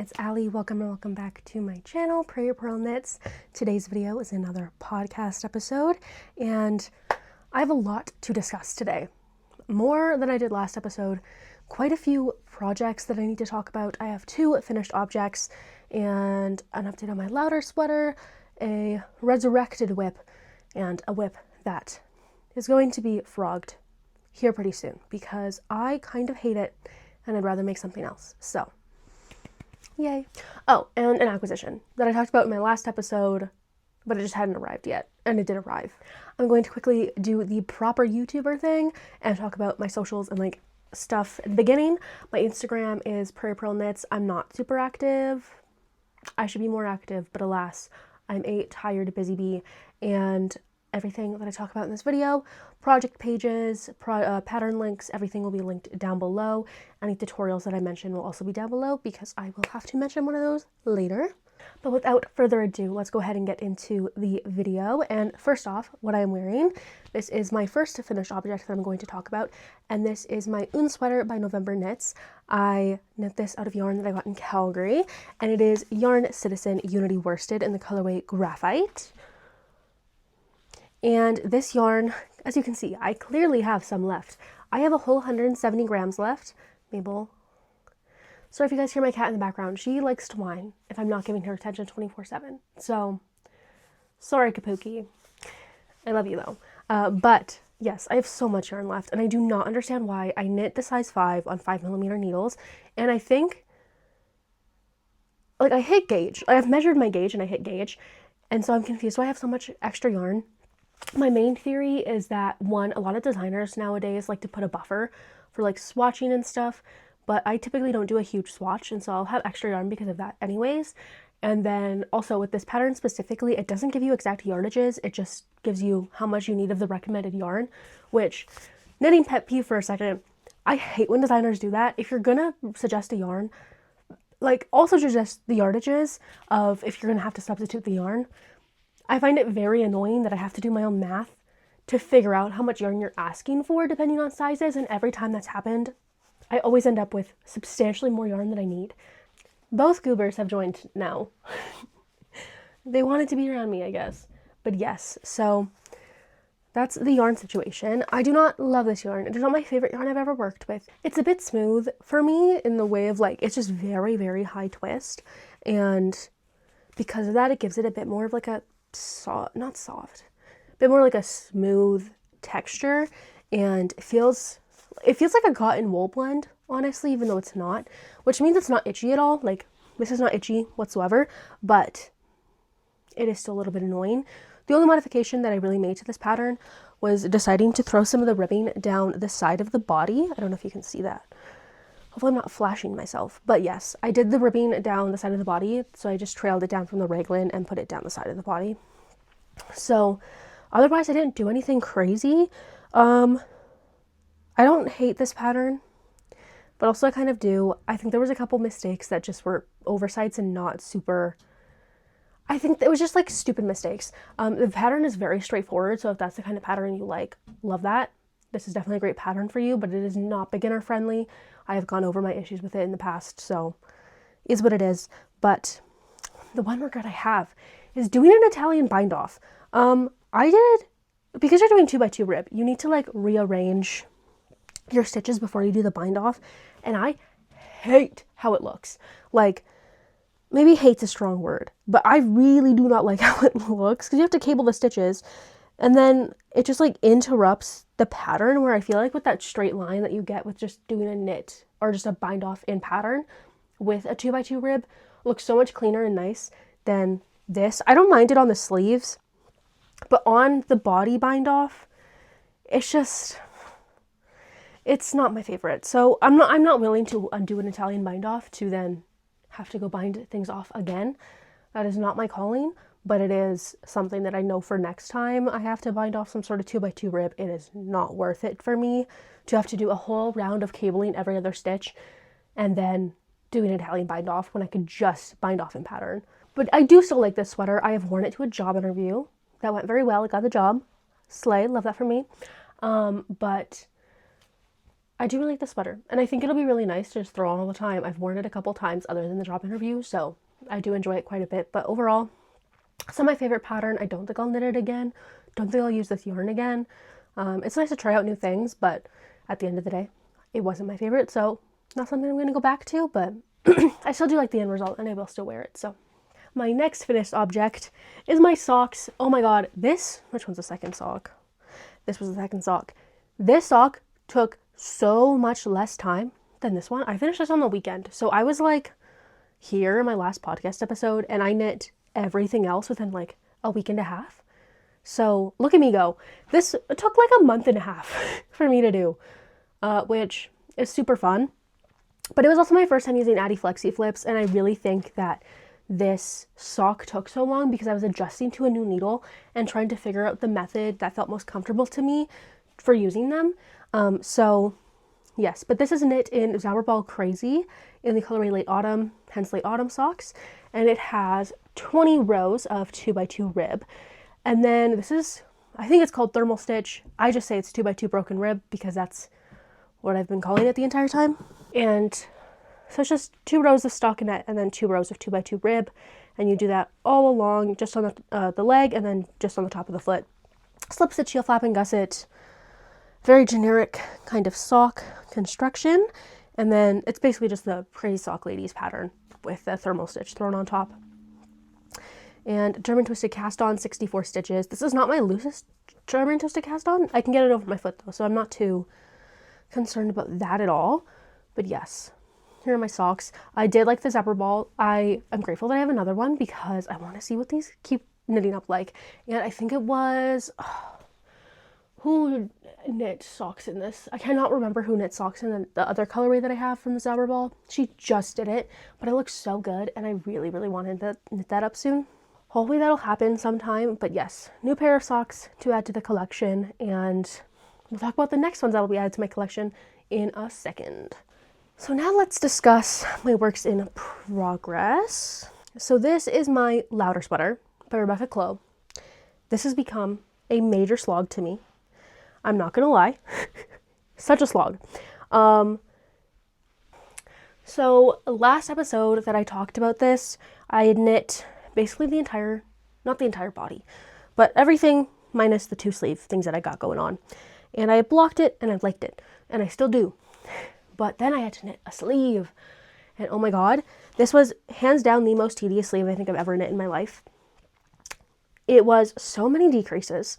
it's Allie. Welcome back to my channel, Prairie Purl Knits. Today's video is another podcast episode, and I have a lot to discuss today. More than I did last episode. Quite a few projects that I need to talk about. I have 2 finished objects and an update on my louder sweater, a resurrected whip, and a whip that is going to be frogged here pretty soon because I kind of hate it and I'd rather make something else. So, yay. Oh, and an acquisition that I talked about in my last episode, but it just hadn't arrived yet, and it did arrive. I'm going to quickly do the proper YouTuber thing and talk about my socials and like stuff at the beginning. My Instagram is Prairie Purl Knits. I'm not super active. I should be more active, but alas, I'm a tired busy bee, and everything that I talk about in this video, project pages, pattern links, everything will be linked down below. Any tutorials that I mention will also be down below because I will have to mention one of those later. But without further ado, let's go ahead and get into the video. And first off, what I am wearing, this is my first finished object that I'm going to talk about, and this is my Un sweater by November Knits. I knit this out of yarn that I got in Calgary, and it is Yarn Citizen Unity worsted in the colorway Graphite. And this yarn, as you can see, I clearly have some left. I have a whole 170 grams left. Mabel. Sorry if you guys hear my cat in the background. She likes to whine if I'm not giving her attention 24/7. So, sorry, Kapuki. I love you though. But yes, I have so much yarn left, and I do not understand why. I knit the size 5 on 5mm needles, and I think, like, I hit gauge. I have measured my gauge and I hit gauge, and so I'm confused why I have so much extra yarn. My main theory is that, one, a lot of designers nowadays like to put a buffer for like swatching and stuff, but I typically don't do a huge swatch, and so I'll have extra yarn because of that anyways. And then also with this pattern specifically, it doesn't give you exact yardages, it just gives you how much you need of the recommended yarn, which, knitting pet peeve for a second, I hate when designers do that. If you're gonna suggest a yarn, like, also suggest the yardages of if you're gonna have to substitute the yarn. I find it very annoying that I have to do my own math to figure out how much yarn you're asking for depending on sizes, and every time that's happened, I always end up with substantially more yarn than I need. Both goobers have joined now. They wanted to be around me, I guess. But yes, so that's the yarn situation. I do not love this yarn. It is not my favorite yarn I've ever worked with. It's a bit smooth for me in the way of like, it's just very, very high twist. And because of that, it gives it a bit more of like a not soft, a bit more like a smooth texture, and it feels like a cotton wool blend, honestly, even though it's not, which means it's not itchy at all. Like, this is not itchy whatsoever, but it is still a little bit annoying. The only modification that I really made to this pattern was deciding to throw some of the ribbing down the side of the body. I don't know if you can see that. Hopefully I'm not flashing myself, but yes, I did the ribbing down the side of the body, so I just trailed it down from the raglan and put it down the side of the body. So otherwise I didn't do anything crazy. I don't hate this pattern, but also I kind of do. I think there was a couple mistakes that just were oversights and not super, I think it was just like stupid mistakes. The pattern is very straightforward, so if that's the kind of pattern you like, love that. This is definitely a great pattern for you, but it is not beginner friendly. I have gone over my issues with it in the past, so is what it is. But the one regret I have is doing an Italian bind off. I did, because you're doing 2x2 rib, you need to like rearrange your stitches before you do the bind off, and I hate how it looks. Like, maybe hate's a strong word, but I really do not like how it looks, because you have to cable the stitches, and then it just like interrupts the pattern, where I feel like with that straight line that you get with just doing a knit or just a bind off in pattern with a 2x2 rib looks so much cleaner and nice than this. I don't mind it on the sleeves, but on the body bind off, it's not my favorite. So I'm not willing to undo an Italian bind off to then have to go bind things off again. That is not my calling. But it is something that I know for next time I have to bind off some sort of 2x2 rib, it is not worth it for me to have to do a whole round of cabling every other stitch and then doing an Italian bind off when I could just bind off in pattern. But I do still like this sweater. I have worn it to a job interview. That went very well. I got the job. Slay. Love that for me. But I do really like the sweater, and I think it'll be really nice to just throw on all the time. I've worn it a couple times other than the job interview, so I do enjoy it quite a bit. But overall, it's not my favorite pattern. I don't think I'll knit it again. Don't think I'll use this yarn again. It's nice to try out new things, but at the end of the day, it wasn't my favorite, so not something I'm going to go back to, but I still do like the end result, and I will still wear it. So my next finished object is my socks. Oh my god, which one's the second sock? This was the second sock. This sock took so much less time than this one. I finished this on the weekend, so I was like here in my last podcast episode, and I knit everything else within like a week and a half. So look at me go. This took like a month and a half for me to do, which is super fun. But it was also my first time using Addi Flexi Flips, and I really think that this sock took so long because I was adjusting to a new needle and trying to figure out the method that felt most comfortable to me for using them. So yes, but this is knit in Zauberball Crazy in the colorway Late Autumn, hence Late Autumn socks, and it has 20 rows of 2x2 rib. And then this is, I think it's called thermal stitch. I just say it's 2x2 broken rib because that's what I've been calling it the entire time. And so it's just 2 rows of stockinette and then 2 rows of 2x2 rib. And you do that all along, just on the leg and then just on the top of the foot. Slip stitch, heel flap, and gusset. Very generic kind of sock construction. And then it's basically just the Crazy Sock Ladies pattern with the thermal stitch thrown on top. And German twisted cast on, 64 stitches. This is not my loosest German twisted cast on. I can get it over my foot though, so I'm not too concerned about that at all. But yes, here are my socks. I did like the zebra ball. I am grateful that I have another one because I want to see what these keep knitting up like. And I think it was, who knit socks in this? I cannot remember who knit socks in the other colorway that I have from the zebra ball. She just did it, but it looks so good and I really, really wanted to knit that up soon. Hopefully that'll happen sometime, but yes, new pair of socks to add to the collection, and we'll talk about the next ones that will be added to my collection in a second. So now let's discuss my works in progress. So this is my Louder sweater by Rebecca Clow. This has become a major slog to me. I'm not gonna lie, such a slog. So last episode that I talked about this, I had knit basically not the entire body, but everything minus the 2 sleeve things that I got going on. And I blocked it and I liked it, and I still do. But then I had to knit a sleeve, and oh my god, this was hands down the most tedious sleeve I think I've ever knit in my life. It was so many decreases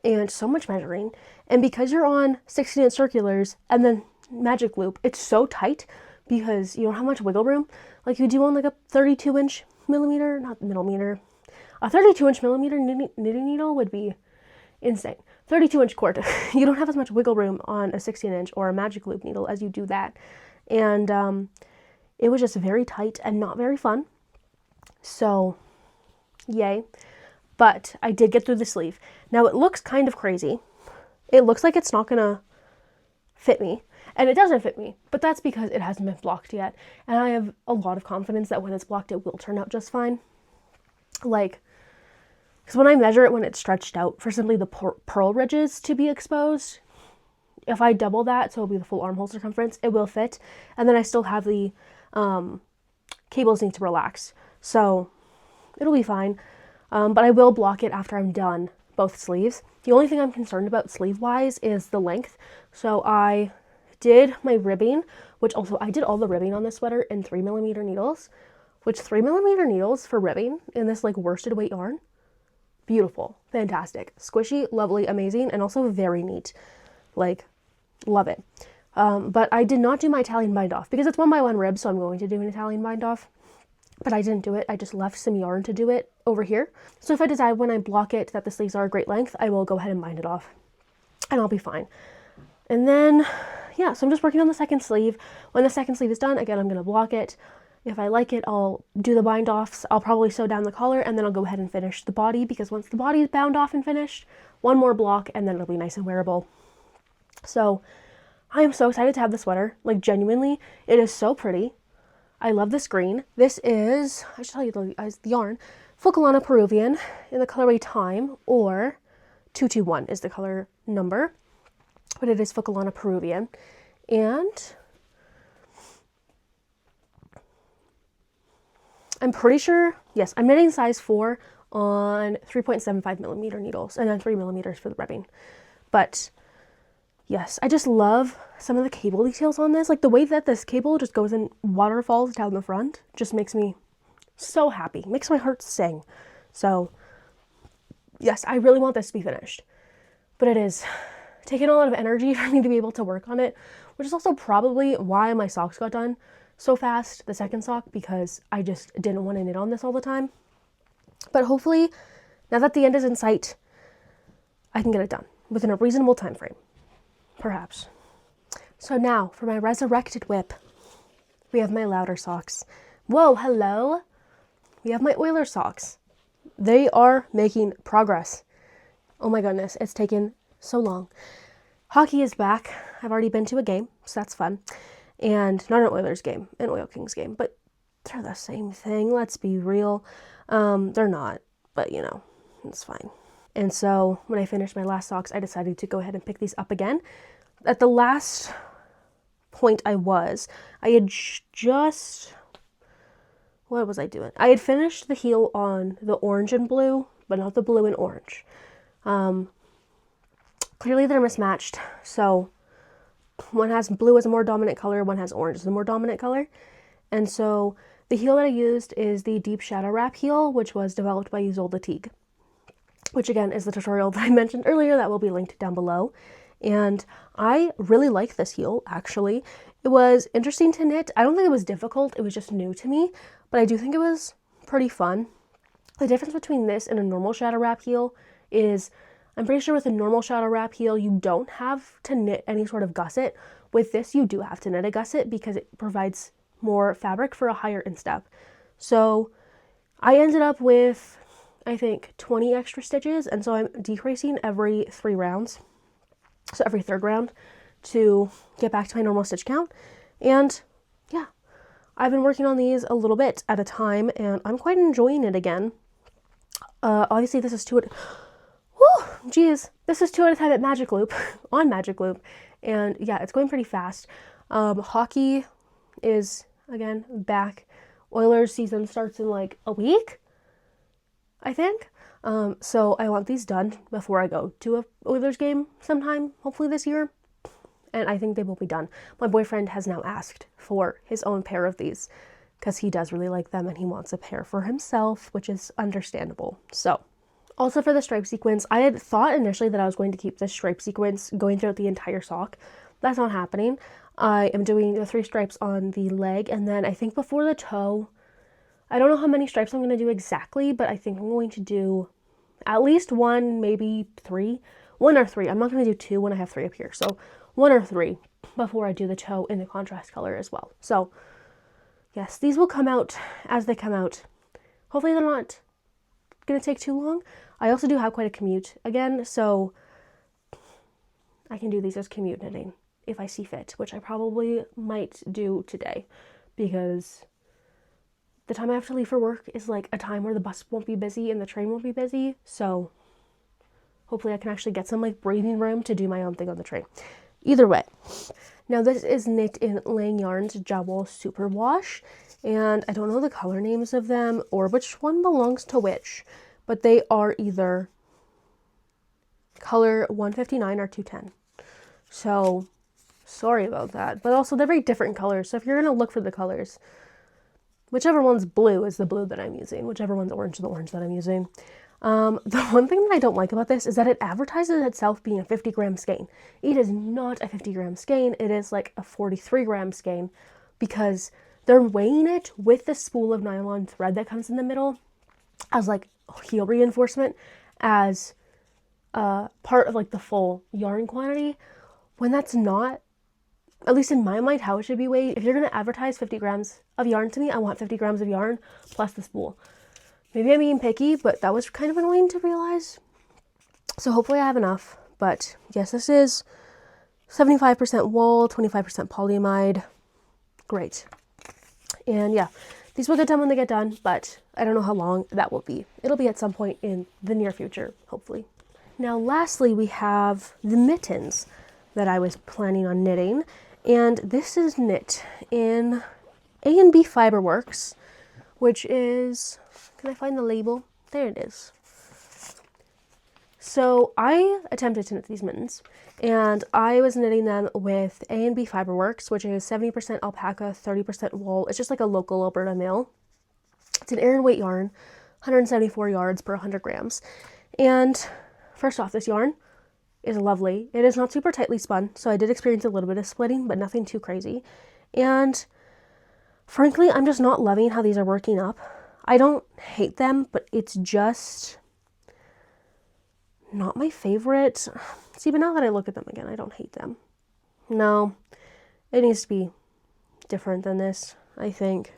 and so much measuring, and because you're on 16-inch circulars and then magic loop, it's so tight because you don't have much wiggle room like you do on like a 32-inch millimeter, not millimeter. A 32-inch millimeter knitting needle would be insane. 32-inch cord. You don't have as much wiggle room on a 16-inch or a magic loop needle as you do that. And it was just very tight and not very fun. So, yay. But I did get through the sleeve. Now it looks kind of crazy. It looks like it's not gonna fit me. And it doesn't fit me, but that's because it hasn't been blocked yet. And I have a lot of confidence that when it's blocked, it will turn out just fine. Like, because when I measure it when it's stretched out for simply the purl ridges to be exposed, if I double that, so it'll be the full armhole circumference, it will fit. And then I still have the cables need to relax. So it'll be fine. But I will block it after I'm done both sleeves. The only thing I'm concerned about sleeve-wise is the length. So I did my ribbing, which also I did all the ribbing on this sweater in 3mm needles, which 3mm needles for ribbing in this like worsted weight yarn, beautiful, fantastic, squishy, lovely, amazing, and also very neat. Like, love it. But I did not do my Italian bind off because it's 1x1 rib, so I'm going to do an Italian bind off. But I didn't do it. I just left some yarn to do it over here. So if I decide when I block it that the sleeves are a great length, I will go ahead and bind it off and I'll be fine. And then, yeah, so I'm just working on the second sleeve. When the second sleeve is done, again, I'm going to block it. If I like it, I'll do the bind offs. I'll probably sew down the collar and then I'll go ahead and finish the body, because once the body is bound off and finished, one more block and then it'll be nice and wearable. So I am so excited to have the sweater. Like, genuinely, it is so pretty. I love this green. This is, I should tell you the yarn, Focalana Peruvian in the colorway Time, or 221 is the color number, but it is Focalana Peruvian. And I'm pretty sure, yes, I'm knitting size 4 on 3.75 millimeter needles and then 3 millimeters for the webbing. But yes, I just love some of the cable details on this. Like the way that this cable just goes in waterfalls down the front just makes me so happy. Makes my heart sing. So yes, I really want this to be finished. But it is taking a lot of energy for me to be able to work on it, which is also probably why my socks got done so fast, the second sock, because I just didn't want to knit on this all the time. But hopefully, now that the end is in sight, I can get it done within a reasonable time frame. Perhaps. So now, for my resurrected whip, we have my louder socks. Whoa, hello! We have my Oiler socks. They are making progress. Oh my goodness, it's taken so long. Hockey is back. I've already been to a game, so that's fun. And not an Oilers game, an Oil Kings game, but they're the same thing, let's be real. They're not, but you know, it's fine. And so when I finished my last socks, I decided to go ahead and pick these up again. At the last point I had just, what was I doing? I had finished the heel on the orange and blue, but not the blue and orange. Clearly they're mismatched, so one has blue as a more dominant color, one has orange as a more dominant color. And so the heel that I used is the Deep Shadow Wrap heel, which was developed by Isolde Teague, which again is the tutorial that I mentioned earlier that will be linked down below. And I really like this heel, actually. It was interesting to knit. I don't think it was difficult, it was just new to me, but I do think it was pretty fun. The difference between this and a normal shadow wrap heel is, I'm pretty sure with a normal shadow wrap heel, you don't have to knit any sort of gusset. With this, you do have to knit a gusset because it provides more fabric for a higher instep. So I ended up with, I think, 20 extra stitches, and so I'm decreasing every 3 rounds. So every 3rd round to get back to my normal stitch count. And yeah, I've been working on these a little bit at a time, and I'm quite enjoying it again. Obviously this is 2 at, this is 2 at a time at Magic Loop, on Magic Loop, and yeah, it's going pretty fast. Hockey is, again, back. Oilers season starts in like a week, I think. So I want these done before I go to a Oilers game sometime, hopefully this year. And I think they will be done. My boyfriend has now asked for his own pair of these because he does really like them and he wants a pair for himself, which is understandable. So, also for the stripe sequence, I had thought initially that I was going to keep this stripe sequence going throughout the entire sock. That's not happening. I am doing the 3 stripes on the leg, and then I think before the toe, I don't know how many stripes I'm going to do exactly, but I think I'm going to do at least 1, maybe 3. 1 or 3. I'm not going to do 2 when I have 3 up here. So 1 or 3 before I do the toe in the contrast color as well. So yes, these will come out as they come out. Hopefully they're not going to take too long. I also do have quite a commute again, so I can do these as commute knitting if I see fit, which I probably might do today because the time I have to leave for work is like a time where the bus won't be busy and the train won't be busy, so hopefully I can actually get some like breathing room to do my own thing on the train. Either way. Now this is knit in Lang Yarn's Jowl Superwash, and I don't know the color names of them or which one belongs to which, but they are either color 159 or 210. So sorry about that, but also they're very different colors, so if you're going to look for the colors, whichever one's blue is the blue that I'm using, whichever one's orange is the orange that I'm using. The one thing that I don't like about this is that it advertises itself being a 50-gram skein. It is not a 50-gram skein. It is like a 43-gram skein because they're weighing it with the spool of nylon thread that comes in the middle as like heel reinforcement as part of like the full yarn quantity, when that's not, at least in my mind, how it should be weighed. If you're going to advertise 50 grams of yarn to me, I want 50 grams of yarn plus the spool. Maybe I'm being picky, but that was kind of annoying to realize. So hopefully I have enough. But yes, this is 75% wool, 25% polyamide. Great. And yeah, these will get done when they get done, but I don't know how long that will be. It'll be at some point in the near future, hopefully. Now lastly, we have the mittens that I was planning on knitting. And this is knit in A&B Fiberworks, which is, can I find the label? There it is. So I attempted to knit these mittens, and I was knitting them with A&B Fiberworks, which is 70% alpaca, 30% wool. It's just like a local Alberta mill. It's an Aran weight yarn, 174 yards per 100 grams. And first off, this yarn is lovely. It is not super tightly spun, so I did experience a little bit of splitting, but nothing too crazy. And frankly, I'm just not loving how these are working up. I don't hate them, but it's just not my favorite. See, but now that I look at them again, I don't hate them. No, it needs to be different than this, I think.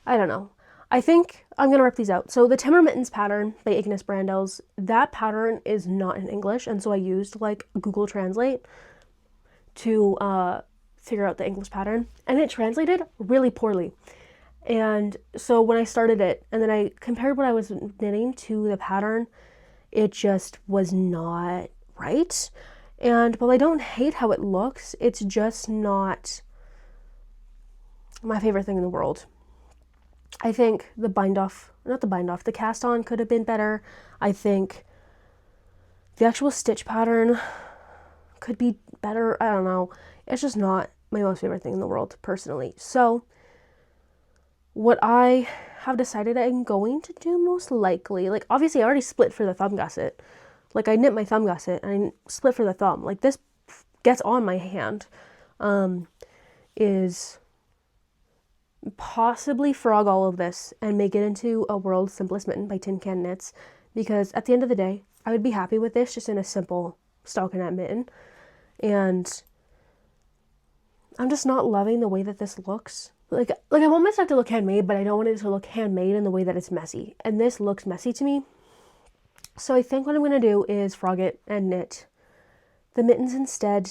I don't know. I think I'm going to rip these out. So the Timber Mittens pattern by Ignis Brandel's, that pattern is not in English, and so I used like Google Translate to figure out the English pattern, and it translated really poorly. And so when I started it, and then I compared what I was knitting to the pattern, it just was not right. And while I don't hate how it looks, it's just not my favorite thing in the world. I think the the cast on could have been better. I think the actual stitch pattern could be better. I don't know. It's just not my most favorite thing in the world, personally. So what I have decided I'm going to do most likely, like obviously I already split for the thumb gusset. Like I knit my thumb gusset and I split for the thumb. Like this gets on my hand. Is possibly frog all of this and make it into a World's Simplest Mitten by Tin Can Knits, because at the end of the day, I would be happy with this just in a simple stockinette mitten. And I'm just not loving the way that this looks. Like I want my stuff to look handmade, but I don't want it to look handmade in the way that it's messy. And this looks messy to me. So I think what I'm going to do is frog it and knit the mittens instead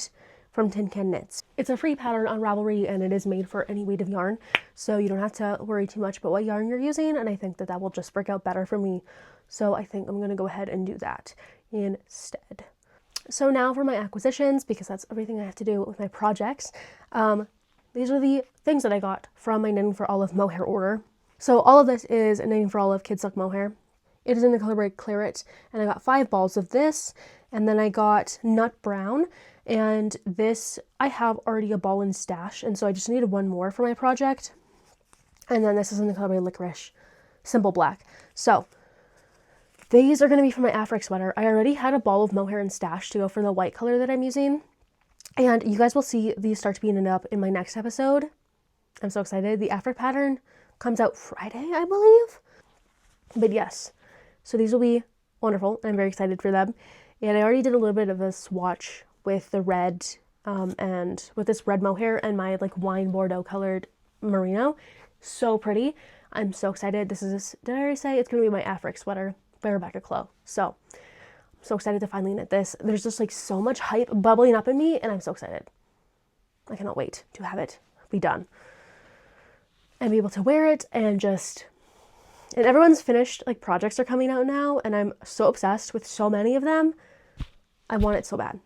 from Tin Can Knits. It's a free pattern on Ravelry, and it is made for any weight of yarn, so you don't have to worry too much about what yarn you're using, and I think that will just work out better for me. So I think I'm going to go ahead and do that instead. So now for my acquisitions, because that's everything I have to do with my projects. These are the things that I got from my Knitting for Olive mohair order. So all of this is Knitting for Olive Kid Silk mohair. It is in the colorway Claret, and I got 5 balls of this, and then I got Nut Brown, and this I have already a ball in stash, and so I just needed one more for my project. And then this is in the colorway Licorice, Simple Black. So these are going to be for my Afric sweater. I already had a ball of mohair in stash to go for the white color that I'm using, and you guys will see these start to be knitted up in my next episode. I'm so excited. The Afric pattern comes out Friday, I believe. But yes, so these will be wonderful. I'm very excited for them. And I already did a little bit of a swatch with the red and with this red mohair and my like wine Bordeaux colored merino. So pretty. I'm so excited. This is, did I already say it's going to be my Afric sweater by Rebecca Clow. So I'm so excited to finally knit this. There's just like so much hype bubbling up in me, and I'm so excited. I cannot wait to have it be done and be able to wear it and just, and everyone's finished like projects are coming out now, and I'm so obsessed with so many of them. I want it so bad.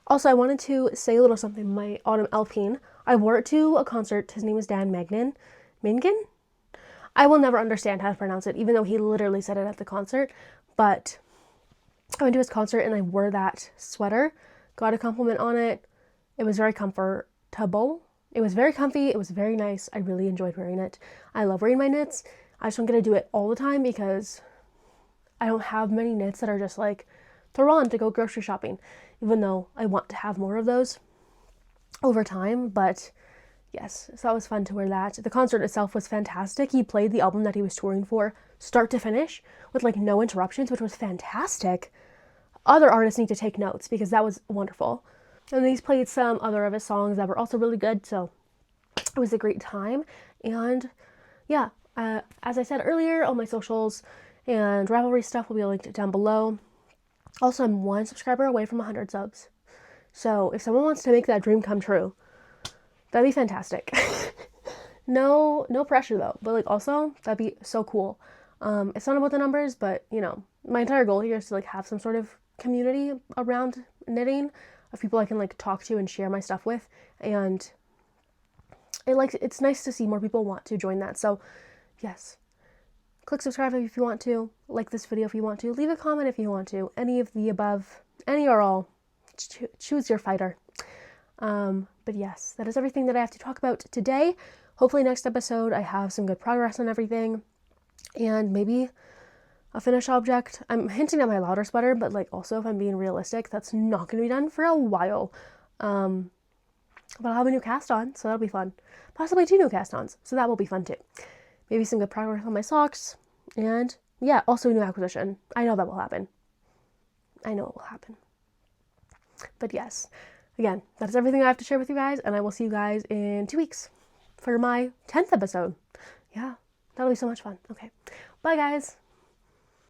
Also, I wanted to say a little something. My Autumn Alpine, I wore it to a concert. His name is Dan Magnin. Mingen? I will never understand how to pronounce it, even though he literally said it at the concert. But I went to his concert and I wore that sweater, got a compliment on it. It was very comfortable. It was very comfy. It was very nice. I really enjoyed wearing it. I love wearing my knits. I just don't get to do it all the time because I don't have many knits that are just like throw on to go grocery shopping, even though I want to have more of those over time. But yes, so it was fun to wear that. The concert itself was fantastic. He played the album that he was touring for start to finish with like no interruptions, which was fantastic. Other artists need to take notes because that was wonderful. And he's played some other of his songs that were also really good, so it was a great time. And yeah, as I said earlier, all my socials and Ravelry stuff will be linked down below. Also, I'm 1 subscriber away from 100 subs. So if someone wants to make that dream come true, that'd be fantastic. No pressure though, but like also that'd be so cool. It's not about the numbers, but you know, my entire goal here is to like have some sort of community around knitting. of people I can like talk to and share my stuff with. And it's nice to see more people want to join that. So yes, click subscribe if you want to, like this video if you want to, leave a comment if you want to, any of the above, any or all, choose your fighter. But yes, that is everything that I have to talk about today. Hopefully next episode I have some good progress on everything, and maybe a finished object. I'm hinting at my louder sweater, but like also if I'm being realistic, that's not going to be done for a while. But I'll have a new cast on, so that'll be fun. Possibly 2 new cast ons, so that will be fun too. Maybe some good progress on my socks, and yeah, also a new acquisition. I know that will happen. I know it will happen. But yes, again, that is everything I have to share with you guys, and I will see you guys in 2 weeks for my 10th episode. Yeah, that'll be so much fun. Okay, bye guys.